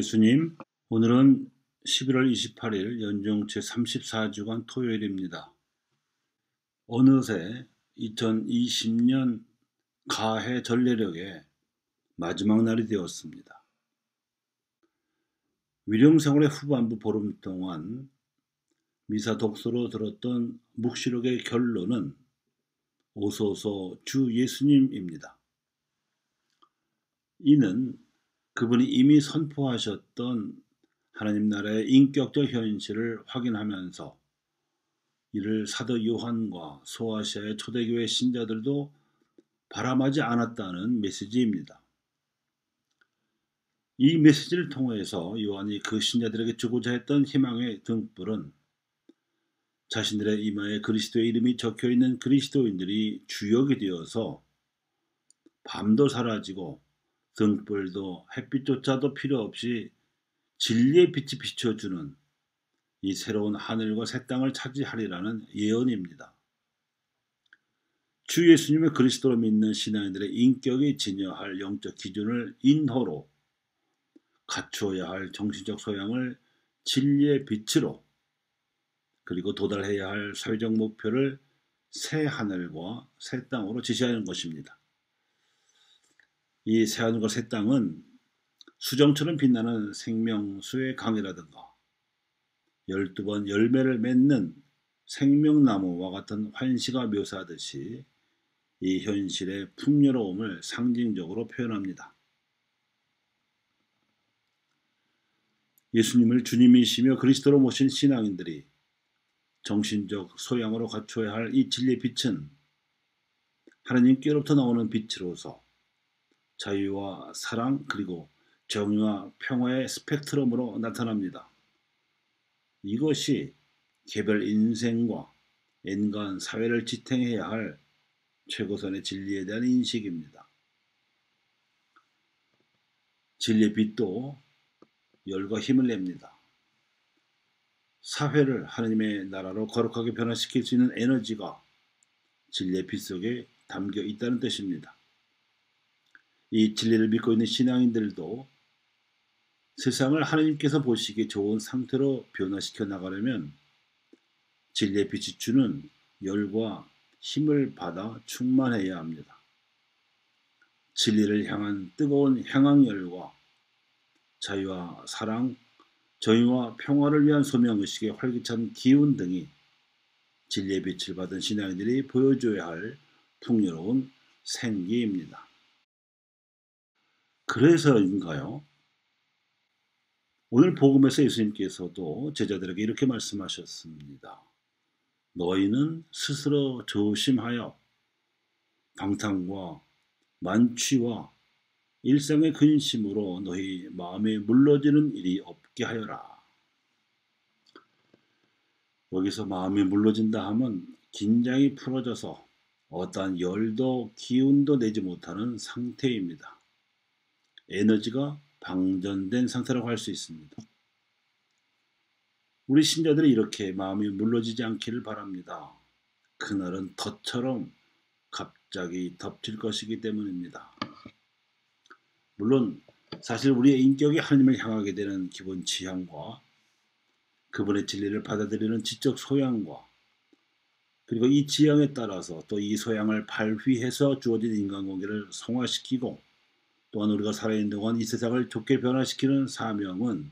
예수님, 오늘은 11월 28일 연중 제34주간 토요일입니다. 어느새 2020년 가해 전례력의 마지막 날이 되었습니다. 위령생활의 후반부 보름 동안 미사 독서로 들었던 묵시록의 결론은 오소서 주 예수님입니다. 이는 그분이 이미 선포하셨던 하나님 나라의 인격적 현실을 확인하면서 이를 사도 요한과 소아시아의 초대교회 신자들도 바람하지 않았다는 메시지입니다. 이 메시지를 통해서 요한이 그 신자들에게 주고자 했던 희망의 등불은 자신들의 이마에 그리스도의 이름이 적혀있는 그리스도인들이 주역이 되어서 밤도 사라지고 등불도 햇빛조차도 필요 없이 진리의 빛이 비춰주는 이 새로운 하늘과 새 땅을 차지하리라는 예언입니다. 주 예수님의 그리스도로 믿는 신앙인들의 인격이 지녀할 영적 기준을 인허로, 갖추어야 할 정신적 소양을 진리의 빛으로, 그리고 도달해야 할 사회적 목표를 새 하늘과 새 땅으로 지시하는 것입니다. 이 새 하늘과 새 땅은 수정처럼 빛나는 생명수의 강이라든가 12번 열매를 맺는 생명나무와 같은 환시가 묘사하듯이 이 현실의 풍요로움을 상징적으로 표현합니다. 예수님을 주님이시며 그리스도로 모신 신앙인들이 정신적 소양으로 갖춰야 할 이 진리의 빛은 하나님께로부터 나오는 빛으로서 자유와 사랑 그리고 정의와 평화의 스펙트럼으로 나타납니다. 이것이 개별 인생과 인간 사회를 지탱해야 할 최고선의 진리에 대한 인식입니다. 진리의 빛도 열과 힘을 냅니다. 사회를 하나님의 나라로 거룩하게 변화시킬 수 있는 에너지가 진리의 빛 속에 담겨 있다는 뜻입니다. 이 진리를 믿고 있는 신앙인들도 세상을 하나님께서 보시기에 좋은 상태로 변화시켜 나가려면 진리의 빛이 주는 열과 힘을 받아 충만해야 합니다. 진리를 향한 뜨거운 향앙열과 자유와 사랑, 정의와 평화를 위한 소명의식의 활기찬 기운 등이 진리의 빛을 받은 신앙인들이 보여줘야 할 풍요로운 생기입니다. 그래서인가요? 오늘 복음에서 예수님께서도 제자들에게 이렇게 말씀하셨습니다. 너희는 스스로 조심하여 방탕과 만취와 일상의 근심으로 너희 마음에 물러지는 일이 없게 하여라. 여기서 마음이 물러진다 하면 긴장이 풀어져서 어떠한 열도 기운도 내지 못하는 상태입니다. 에너지가 방전된 상태라고 할 수 있습니다. 우리 신자들이 이렇게 마음이 물러지지 않기를 바랍니다. 그날은 덫처럼 갑자기 덮칠 것이기 때문입니다. 물론 사실 우리의 인격이 하나님을 향하게 되는 기본 지향과 그분의 진리를 받아들이는 지적 소양과 그리고 이 지향에 따라서 또 이 소양을 발휘해서 주어진 인간관계를 성화시키고 또한 우리가 살아있는 동안 이 세상을 좋게 변화시키는 사명은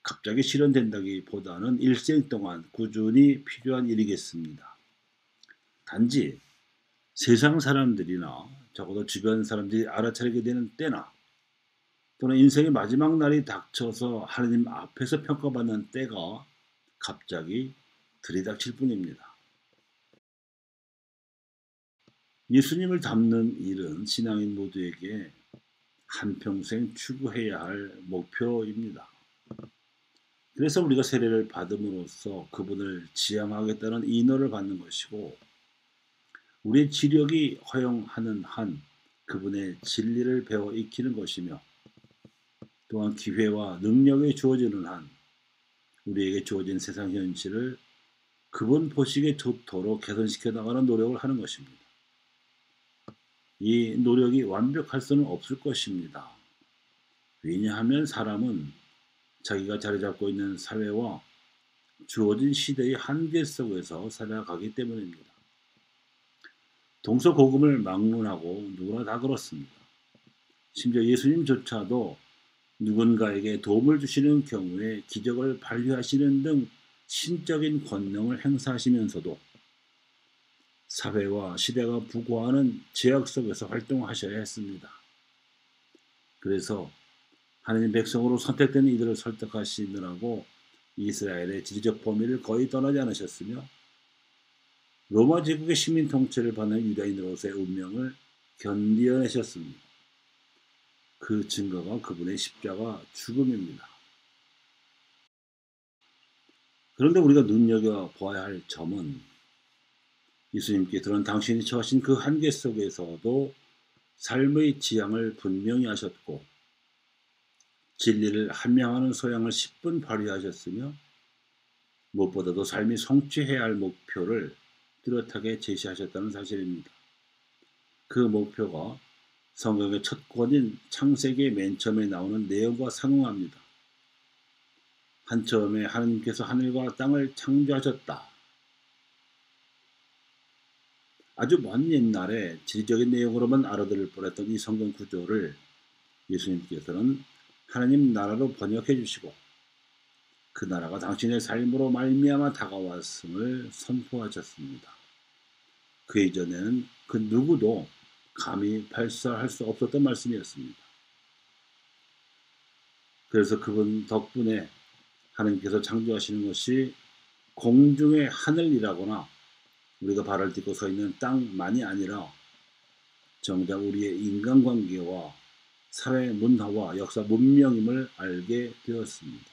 갑자기 실현된다기보다는 일생 동안 꾸준히 필요한 일이겠습니다. 단지 세상 사람들이나 적어도 주변 사람들이 알아차리게 되는 때나 또는 인생의 마지막 날이 닥쳐서 하나님 앞에서 평가받는 때가 갑자기 들이닥칠 뿐입니다. 예수님을 닮는 일은 신앙인 모두에게 한평생 추구해야 할 목표입니다. 그래서 우리가 세례를 받음으로써 그분을 지향하겠다는 인허를 받는 것이고 우리의 지력이 허용하는 한 그분의 진리를 배워 익히는 것이며 또한 기회와 능력이 주어지는 한 우리에게 주어진 세상 현실을 그분 보시기에 좋도록 개선시켜 나가는 노력을 하는 것입니다. 이 노력이 완벽할 수는 없을 것입니다. 왜냐하면 사람은 자기가 자리 잡고 있는 사회와 주어진 시대의 한계 속에서 살아가기 때문입니다. 동서고금을 막론하고 누구나 다 그렇습니다. 심지어 예수님조차도 누군가에게 도움을 주시는 경우에 기적을 발휘하시는 등 신적인 권능을 행사하시면서도 사회와 시대가 부과하는 제약 속에서 활동하셔야 했습니다. 그래서 하나님 백성으로 선택된 이들을 설득하시느라고 이스라엘의 지리적 범위를 거의 떠나지 않으셨으며 로마 제국의 시민 통치를 받는 유다인으로서의 운명을 견디어내셨습니다. 그 증거가 그분의 십자가 죽음입니다. 그런데 우리가 눈여겨보아야 할 점은 예수님께서는 당신이 처하신 그 한계 속에서도 삶의 지향을 분명히 하셨고 진리를 함양하는 소양을 10분 발휘하셨으며 무엇보다도 삶이 성취해야 할 목표를 뚜렷하게 제시하셨다는 사실입니다. 그 목표가 성경의 첫 권인 창세기의 맨 처음에 나오는 내용과 상응합니다. 한처음에 하나님께서 하늘과 땅을 창조하셨다. 아주 먼 옛날에 지리적인 내용으로만 알아들을 뻔했던 이 성경 구조를 예수님께서는 하나님 나라로 번역해 주시고 그 나라가 당신의 삶으로 말미암아 다가왔음을 선포하셨습니다. 그 이전에는 그 누구도 감히 발설할 수 없었던 말씀이었습니다. 그래서 그분 덕분에 하나님께서 창조하시는 것이 공중의 하늘이라거나 우리가 발을 딛고 서 있는 땅만이 아니라 정작 우리의 인간관계와 사회 문화와 역사 문명임을 알게 되었습니다.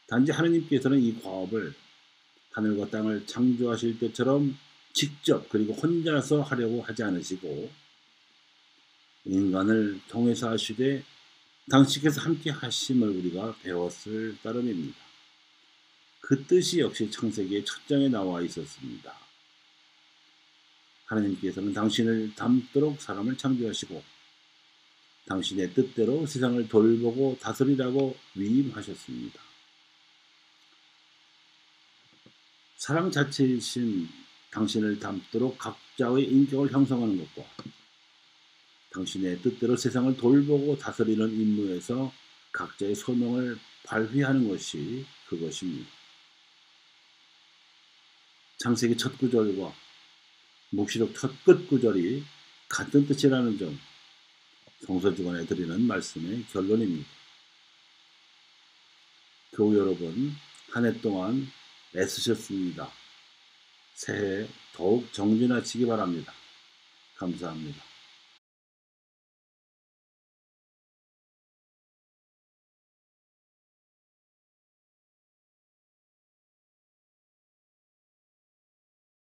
단지 하느님께서는 이 과업을 하늘과 땅을 창조하실 때처럼 직접 그리고 혼자서 하려고 하지 않으시고 인간을 통해서 하시되 당신께서 함께 하심을 우리가 배웠을 따름입니다. 그 뜻이 역시 창세기의 첫 장에 나와 있었습니다. 하나님께서는 당신을 닮도록 사람을 창조하시고 당신의 뜻대로 세상을 돌보고 다스리라고 위임하셨습니다. 사랑 자체이신 당신을 닮도록 각자의 인격을 형성하는 것과 당신의 뜻대로 세상을 돌보고 다스리는 임무에서 각자의 소명을 발휘하는 것이 그것입니다. 창세기 첫 구절과 묵시록 첫 끝 구절이 같은 뜻이라는 점, 성서주간에 드리는 말씀의 결론입니다. 교우 여러분, 한 해 동안 애쓰셨습니다. 새해 더욱 정진하시기 바랍니다. 감사합니다.